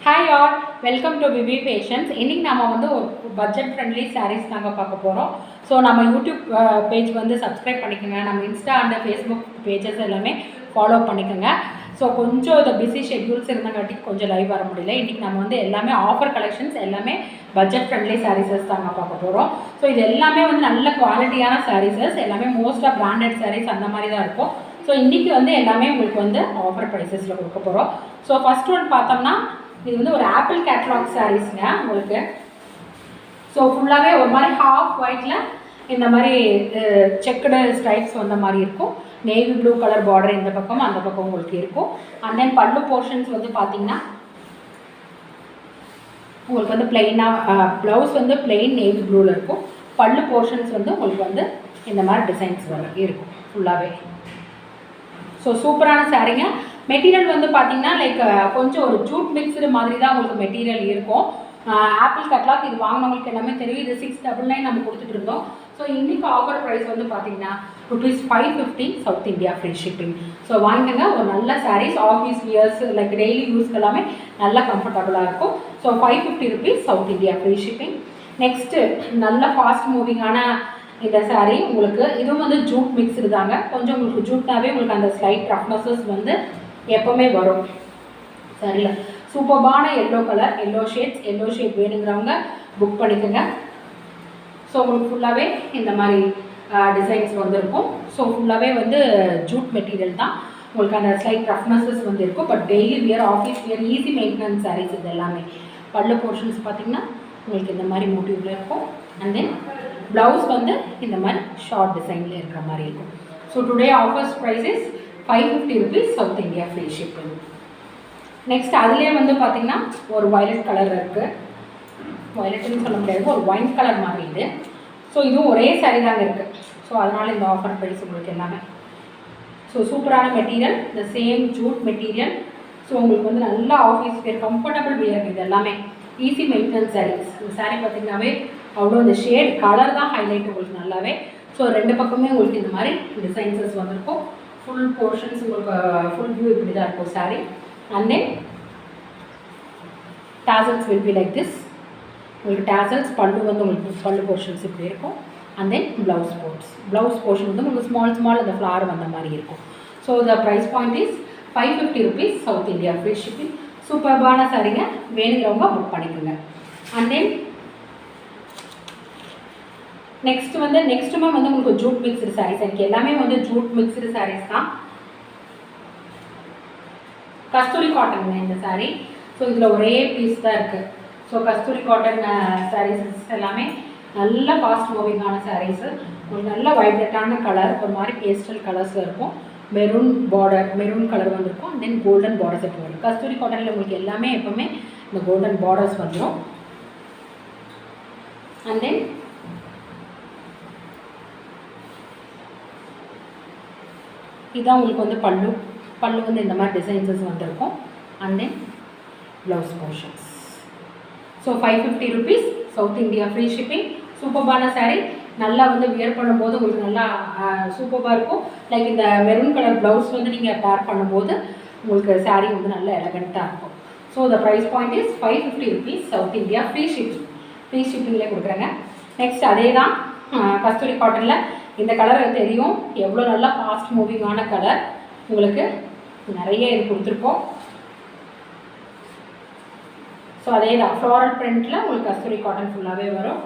Hi all, welcome to V V fashions. இன்றைக்கி நம்ம வந்து ஒரு பட்ஜெட் ஃப்ரெண்ட்லி சாரீஸ் நாங்கள் பார்க்க போகிறோம். ஸோ நம்ம யூடியூப் பேஜ் வந்து சப்ஸ்கிரைப் பண்ணிக்கோங்க. நம்ம இன்ஸ்டா அண்ட் ஃபேஸ்புக் பேஜஸ் எல்லாமே ஃபாலோ பண்ணிக்கோங்க. ஸோ கொஞ்சம் இந்த பிஸி ஷெட்யூல்ஸ் இருந்தங்காட்டி கொஞ்சம் லைவ் வர முடியல. இன்றைக்கி நம்ம வந்து எல்லாமே ஆஃபர் கலெக்ஷன்ஸ், எல்லாமே பட்ஜெட் ஃப்ரெண்ட்லி சாரீஸஸ் தாங்க பார்க்க போகிறோம். ஸோ இது எல்லாமே வந்து நல்ல குவாலிட்டியான சாரீஸஸ், எல்லாமே மோஸ்ட்டாக பிராண்டட் சாரீஸ் அந்த மாதிரி தான் இருக்கும். ஸோ இன்றைக்கி வந்து எல்லாமே உங்களுக்கு வந்து ஆஃபர் ப்ரைஸஸில் கொடுக்க போகிறோம். ஸோ ஃபஸ்ட் ஒன் பார்த்தோம்னா இது வந்து ஒரு ஆப்பிள் கேட்லாக் சாரீஸ்ங்க உங்களுக்கு. ஸோ ஃபுல்லாகவே ஒரு மாதிரி ஹாஃப் ஒயிட்டில் இந்த மாதிரி செக்குடு ஸ்ட்ரைப்ஸ் வந்த மாதிரி இருக்கும். நேவி ப்ளூ கலர் பார்டர் இந்த பக்கம் அந்த பக்கம் உங்களுக்கு இருக்கும். அண்ட் தென் பல்லு போர்ஷன்ஸ் வந்து பார்த்தீங்கன்னா உங்களுக்கு வந்து பிளெயினாக ப்ளவுஸ் வந்து பிளெயின் நேவி ப்ளூவில் இருக்கும். பல்லு போர்ஷன்ஸ் வந்து உங்களுக்கு வந்து இந்த மாதிரி டிசைன்ஸ் இருக்கும் ஃபுல்லாகவே. ஸோ சூப்பரான சாரீங்க. மெட்டீரியல் வந்து பார்த்தீங்கன்னா லைக் கொஞ்சம் ஒரு ஜூட் மிக்ஸ்டு மாதிரி தான் உங்களுக்கு மெட்டீரியல் இருக்கும். ஆப்பிள் கேட்லாக் இது வாங்கினவங்களுக்கு எல்லாமே தெரியும். இது 699 நம்ம கொடுத்துட்டு இருந்தோம். ஸோ இன்றைக்கி ஆஃபர் ப்ரைஸ் வந்து பார்த்தீங்கன்னா ₹550 south India free shipping. So வாங்கிக்கோங்க. ஒரு நல்ல saris office wears like daily யூஸ்க்கு எல்லாமே நல்லா கம்ஃபர்டபுளாக இருக்கும். So ₹550 south India free shipping. Next நல்ல ஃபாஸ்ட் மூவிங்கான இந்த சாரீ உங்களுக்கு இதுவும் வந்து ஜூட் மிக்ஸ்டு தாங்க. கொஞ்சம் உங்களுக்கு ஜூட்னாவே உங்களுக்கு அந்த ஸ்லைட் ரஃப்னஸஸ் வந்து எப்போவுமே வரும். சரியா, சூப்பர்பான எல்லோ கலர், எல்லோ ஷேட் வேணுங்கிறவங்க புக் பண்ணிக்கோங்க. ஸோ உங்களுக்கு ஃபுல்லாகவே இந்த மாதிரி டிசைன்ஸ் வந்துருக்கும். ஸோ ஃபுல்லாகவே வந்து ஜூட் மெட்டீரியல் தான். உங்களுக்கு அந்த ஸ்லைட் ரஃப்னஸஸ் வந்து இருக்கும். But daily wear, office wear, easy maintenance sarees இது எல்லாமே. பல்லு போர்ஷன்ஸ் பார்த்திங்கன்னா உங்களுக்கு இந்த மாதிரி மோட்டிவில் இருக்கும். அண்ட் தென் ப்ளவுஸ் வந்து இந்த மாதிரி ஷார்ட் டிசைனில் இருக்கிற மாதிரி இருக்கும். So today offers price is ₹550 south India free shipping. Next அதுலேயே வந்து பார்த்திங்கன்னா ஒரு வயலட் கலர் இருக்குது. வயலட்னு சொல்ல முடியாது, ஒரு ஒயின் கலர் மாதிரி இது. ஸோ இதுவும் ஒரே சாரீ தாங்க இருக்குது. ஸோ அதனால் இந்த ஆஃபர் ப்ரைஸ் உங்களுக்கு எல்லாமே. ஸோ சூப்பரான மெட்டீரியல், இந்த சேம் ஜூட் மெட்டீரியல். ஸோ உங்களுக்கு வந்து நல்லா ஆஃபீஸ் வியர், கம்ஃபர்டபுள் வியர் இது எல்லாமே. Easy maintenance sarees. இந்த சாரீ பார்த்திங்கனாவே அவ்வளோ இந்த ஷேட் கலர் தான் ஹைலைட் உங்களுக்கு நல்லாவே. ஸோ ரெண்டு பக்கமே உங்களுக்கு இந்த மாதிரி டிசைன்ஸஸ் வந்திருக்கும். ஃபுல் போர்ஷன்ஸ் உங்களுக்கு ஃபுல் வியூ இப்படி தான் இருக்கும் sari. And then tassels will be like this. உங்களுக்கு டாசல்ஸ் பல்லு வந்து உங்களுக்கு பல்லு போர்ஷன்ஸ் இப்படி இருக்கும். அண்ட் தென் ப்ளவுஸ் போர்ஷன் வந்து உங்களுக்கு ஸ்மால் அந்த ஃப்ளார் வந்த மாதிரி இருக்கும். So the price point is ₹550 south India free shipping. சூப்பர்பான சாரீங்க, வேணுங்கிறவங்க புக் பண்ணிக்கோங்க. அண்ட் தென் நெக்ஸ்ட் வந்து உங்களுக்கு ஜூட் மிக்ஸ்டு சாரீஸ். எனக்கு எல்லாமே வந்து ஜூட் மிக்ஸ்டு சாரீஸ் தான். கஸ்தூரி காட்டன் இந்த சாரீ. ஸோ இதில் ஒரே பீஸ் தான் இருக்குது. ஸோ கஸ்தூரி காட்டன் சாரீஸ் எல்லாமே நல்ல ஃபாஸ்ட் மூவிங்கான சாரீஸு. ஒரு நல்ல வைப்ரட்டான கலர், ஒரு மாதிரி பேஸ்டல் கலர்ஸில் இருக்கும். மெரூன் கலர் வந்திருக்கும். அண்ட் தென் கோல்டன் பார்டர்ஸ் எப்போ வரும். கஸ்தூரி காட்டனில் உங்களுக்கு எல்லாமே எப்போவுமே இந்த கோல்டன் பார்டர்ஸ் வந்துடும். அண்ட் தென் இதுதான் உங்களுக்கு வந்து பல்லு வந்து இந்த மாதிரி டிசைன்ஸஸ் வந்திருக்கும். And then blouse portions. So ₹550 south India free shipping. சூப்பர்பான சாரீ, நல்லா வந்து வியர் பண்ணும்போது உங்களுக்கு நல்லா சூப்பராக இருக்கும். லைக் இந்த மெரூன் கலர் ப்ளவுஸ் வந்து நீங்கள் பேர் பண்ணும்போது உங்களுக்கு சாரீ வந்து நல்லா எலகண்ட்டாக இருக்கும். So the price point is ₹550 south India free ஷிப்பிங்லேயே கொடுக்குறேங்க. நெக்ஸ்ட் அதே தான் கஸ்தூரி காட்டனில். இந்த கலர் தெரியும் எவ்வளோ நல்லா ஃபாஸ்ட் மூவிங்கான கலர். உங்களுக்கு நிறைய இது கொடுத்துருக்கோம். ஸோ அதே தான் ஃப்ளாரல் பிரிண்டில் உங்களுக்கு கஸ்தூரி காட்டன் ஃபுல்லாகவே வரும்.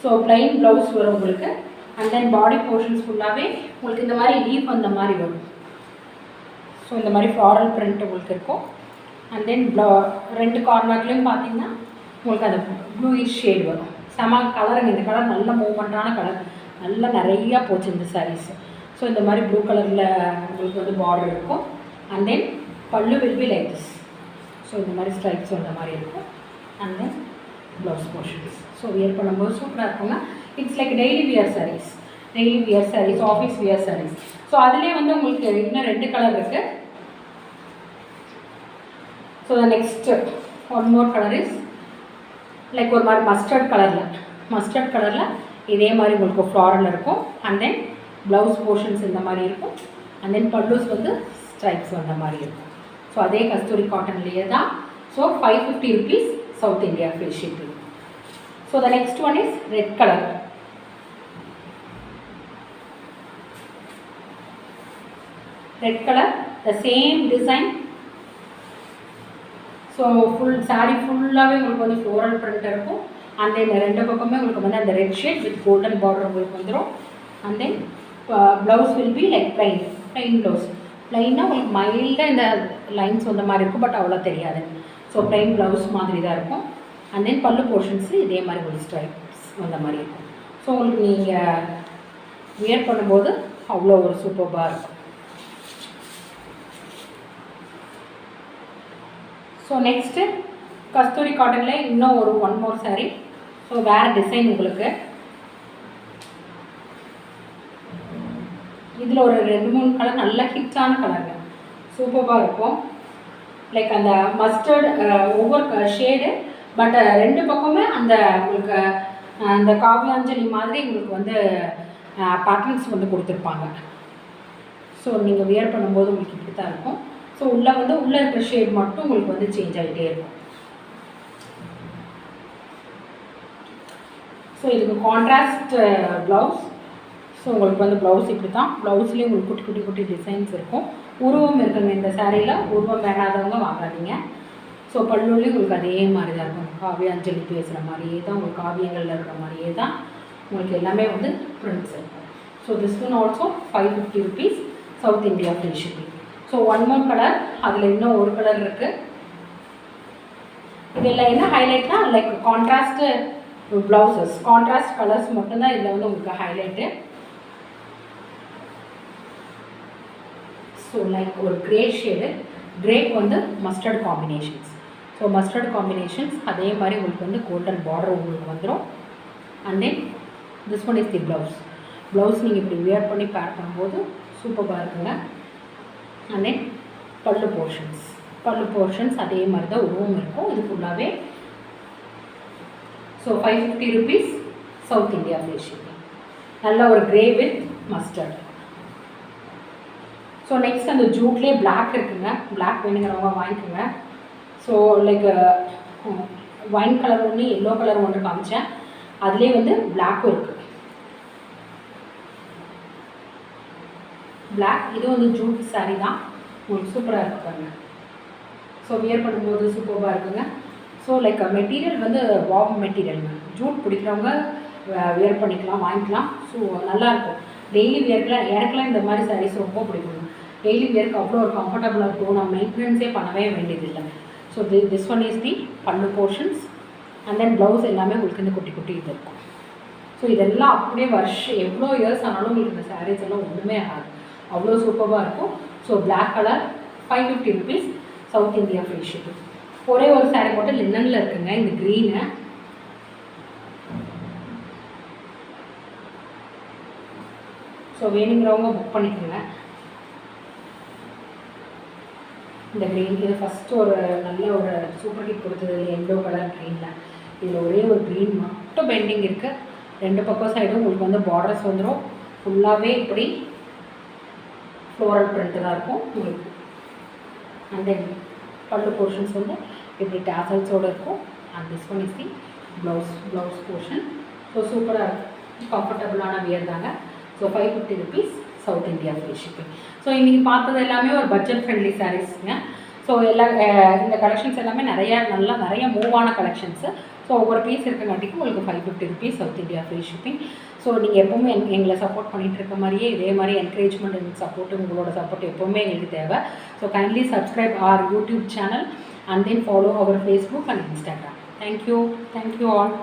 ஸோ ப்ளைன் ப்ளவுஸ் வரும் உங்களுக்கு. அண்ட் தென் பாடி போர்ஷன்ஸ் ஃபுல்லாகவே உங்களுக்கு இந்த மாதிரி லீஃப் அந்த மாதிரி வரும். ஸோ இந்த மாதிரி ஃப்ளாரல் பிரிண்ட் உங்களுக்கு இருக்கும். அண்ட் தென் ரெண்டு கார்னர்லேயும் பார்த்தீங்கன்னா உங்களுக்கு அந்த ப்ளூயிஷ் ஷேட் வரும். செம கலருங்க. இந்த கலர் நல்ல மூவ்மெண்ட்டான கலர், நல்லா நிறையா போச்சு இந்த சாரீஸ். ஸோ இந்த மாதிரி ப்ளூ கலரில் உங்களுக்கு வந்து பார்டர் இருக்கும். And then pallu will be like this. So இந்த மாதிரி ஸ்ட்ரைப்ஸ் வந்த மாதிரி இருக்கும். And then blouse portions. So wear பண்ணும்போது சூப்பராக இருக்குங்க. It's like daily wear sarees, office wear sarees. So அதுலேயே வந்து உங்களுக்கு இன்னும் 2 கலர் இருக்குது. So next one more colour is like ஒரு மாதிரி மஸ்டர்ட் கலரில் இதே மாதிரி உங்களுக்கு ஃப்ளாரல் இருக்கும். அண்ட் தென் ப்ளவுஸ் போர்ஷன்ஸ் இந்த மாதிரி இருக்கும். அண்ட் தென் பல்லூஸ் வந்து ஸ்ட்ரைப்ஸ் வந்த மாதிரி இருக்கும். ஸோ அதே கஸ்தூரி காட்டன்லேயே தான். So 550 rupees South India free shipping. So the next one is red color. Red color, the same design. So full saree ஃபுல்லாகவே உங்களுக்கு வந்து ஃப்ளோரல் பிரிண்ட் இருக்கும். அண்ட் தென் ரெண்டு பக்கமே உங்களுக்கு வந்து அந்த red shade with golden border உங்களுக்கு வந்துடும். And then blouse will be like plain blouse. ப்ளைனாக உங்களுக்கு மைல்டாக இந்த லைன்ஸ் வந்த மாதிரி இருக்கும், பட் அவ்வளோ தெரியாது. ஸோ plain ப்ளவுஸ் மாதிரி தான் இருக்கும். அண்ட் தென் பல்லு போர்ஷன்ஸு இதே மாதிரி ஒரு ஸ்ட்ரைப்ஸ் வந்த மாதிரி இருக்கும். ஸோ உங்களுக்கு நீங்கள் வியர் பண்ணும்போது அவ்வளோ ஒரு சூப்பராக இருக்கும். ஸோ நெக்ஸ்ட்டு கஸ்தூரி காட்டனில் இன்னும் ஒரு ஒன் மோர் சாரீ. ஸோ வேறு டிசைன் உங்களுக்கு இதில் ஒரு 2-3 கலர் நல்ல ஹிட்டான கலருங்க, சூப்பராக இருக்கும். லைக் அந்த மஸ்டர்ட் ஒவ்வொரு ஷேடு, பட் ரெண்டு பக்கமே அந்த உங்களுக்கு அந்த காவியாஞ்சலி மாதிரி உங்களுக்கு வந்து பேட்டர்ன்ஸ் வந்து கொடுத்துருப்பாங்க. ஸோ நீங்கள் வியர் பண்ணும்போது உங்களுக்கு இப்படி தான் இருக்கும். ஸோ உள்ளே இருக்கிற ஷேட் மட்டும் உங்களுக்கு வந்து சேஞ்ச் ஆகிட்டே இருக்கும். ஸோ இதுக்கு கான்ட்ராஸ்ட் ப்ளவுஸ். ஸோ உங்களுக்கு வந்து ப்ளவுஸ் இப்படி தான். ப்ளவுஸ்லேயும் உங்களுக்கு குட்டி குட்டி டிசைன்ஸ் இருக்கும். உருவம் இருக்குங்க இந்த சாரியில். உருவம் வேணாதவங்க வாங்காதீங்க. ஸோ பல்லுலேயும் உங்களுக்கு அதே மாதிரி தான் இருக்கும். காவியாஞ்சலி பேசுகிற மாதிரியே தான், உங்களுக்கு காவியங்களில் இருக்கிற மாதிரியே தான் உங்களுக்கு எல்லாமே வந்து பிரிண்ட்ஸ் இருக்கும். So this one also 550 rupees south India free shipping. So one more colour, அதில் இன்னும் ஒரு கலர் இருக்குது. இதில் என்ன ஹைலைட்னா like contrast blouses, contrast colours மட்டும்தான் இதில் வந்து உங்களுக்கு ஹைலைட்டு. ஸோ லைக் ஒரு கிரே ஷேடு, கிரேக்கு வந்து mustard combinations. So mustard combinations அதே மாதிரி உங்களுக்கு வந்து கோல்டன் பார்டர் உங்களுக்கு வந்துடும். And then this one is the blouse. Blouse நீங்கள் இப்படி வியர் பண்ணி பேர் பண்ணும்போது சூப்பராக இருக்குங்க. அண்ட் தென் பல்லு போர்ஷன்ஸ் அதே மாதிரி தான் உருவம் இருக்கும் இது ஃபுல்லாகவே. So 550 rupees south India free shipping. நல்ல ஒரு grey with mustard. So next அந்த ஜூட்லேயே பிளாக் இருக்குங்க. பிளாக் வேணுங்கிறவங்க வாங்கிக்கோங்க. ஸோ லைக் ஒயின் கலர் ஒன்று, எல்லோ கலர் ஒன்று காமிச்சேன். அதுலேயே வந்து பிளாக்கும் இருக்குது. பிளாக் இது வந்து ஜூட் சாரீ தான். உங்களுக்கு சூப்பராக இருக்குங்க. ஸோ வியர் பண்ணும்போது சூப்பராக இருக்குங்க. ஸோ லைக் மெட்டீரியல் வந்து வார்ம் மெட்டீரியலுங்க. ஜூட் பிடிக்கிறவங்க வியர் பண்ணிக்கலாம், வாங்கிக்கலாம். ஸோ நல்லாயிருக்கும். டெய்லி வியர்க்கெலாம் எனக்குலாம் இந்த மாதிரி சாரீஸ் ரொம்ப பிடிக்குங்க. டெய்லி வியர்க்கு அவ்வளோ ஒரு கம்ஃபர்டபுளாக இருக்கும். நான் மெயின்டெனன்ஸே பண்ணவே வேண்டியதில்லை. ஸோ திஸ் ஒன் இஸ் தி பல்லு போர்ஷன்ஸ். அண்ட் தென் ப்ளவுஸ் எல்லாமே உங்களுக்கு இந்த குட்டி குட்டி இது இருக்கும். ஸோ இதெல்லாம் அப்படியே எவ்வளோ இயர்ஸ் ஆனாலும் உங்களுக்கு இந்த சாரீஸ் எல்லாம் ஒன்றுமே ஆகாது, அவ்வளோ சூப்பராக இருக்கும். So black colour 550 rupees south India free shipping. ஒரே ஒரு சாரீ மட்டும் லினனில் இருக்குங்க, இந்த க்ரீனு. ஸோ வேணுங்கிறவங்க புக் பண்ணிக்கோங்க. இந்த க்ரீன் இது ஃபஸ்ட்டு ஒரு நல்ல ஒரு சூப்பர் ஹிட் கொடுத்தது எல்லோ கலர் க்ரீனில். இதில் ஒரே ஒரு க்ரீன் மட்டும் பெண்டிங் இருக்குது. ரெண்டு பக்கம் சைடும் உங்களுக்கு வந்து பார்டர்ஸ் வந்துடும். ஃபுல்லாகவே இப்படி ஃப்ளோரல் பிரிண்ட் தான் இருக்கும் உங்களுக்கு. அண்ட் தென் பல்லு போர்ஷன்ஸ் வந்து இப்படி டேசல்ஸோடு இருக்கும். And this one is the blouse portion. So சூப்பராக இருக்கும், கம்ஃபர்டபுளான வியர் தாங்க. So 550 rupees south India free shipping. So இன்றைக்கி பார்த்தது எல்லாமே ஒரு பட்ஜெட் ஃப்ரெண்ட்லி சாரீஸுங்க. ஸோ இந்த கலெக்ஷன்ஸ் எல்லாமே நிறைய மூவான கலெக்ஷன்ஸு. ஸோ ஒவ்வொரு பீஸ் இருக்கங்காட்டிக்கும் உங்களுக்கு 550 rupees south India free shipping. So நீங்கள் எப்போவுமே எங்களை சப்போர்ட் பண்ணிகிட்டு இருக்க மாதிரியே இதே மாதிரி என்கரேஜ்மெண்ட் அண்ட் சப்போர்ட்டு, உங்களோட சப்போர்ட் எப்போவுமே எங்களுக்கு தேவை. So kindly subscribe our YouTube channel and then follow our Facebook and Instagram. Thank you all.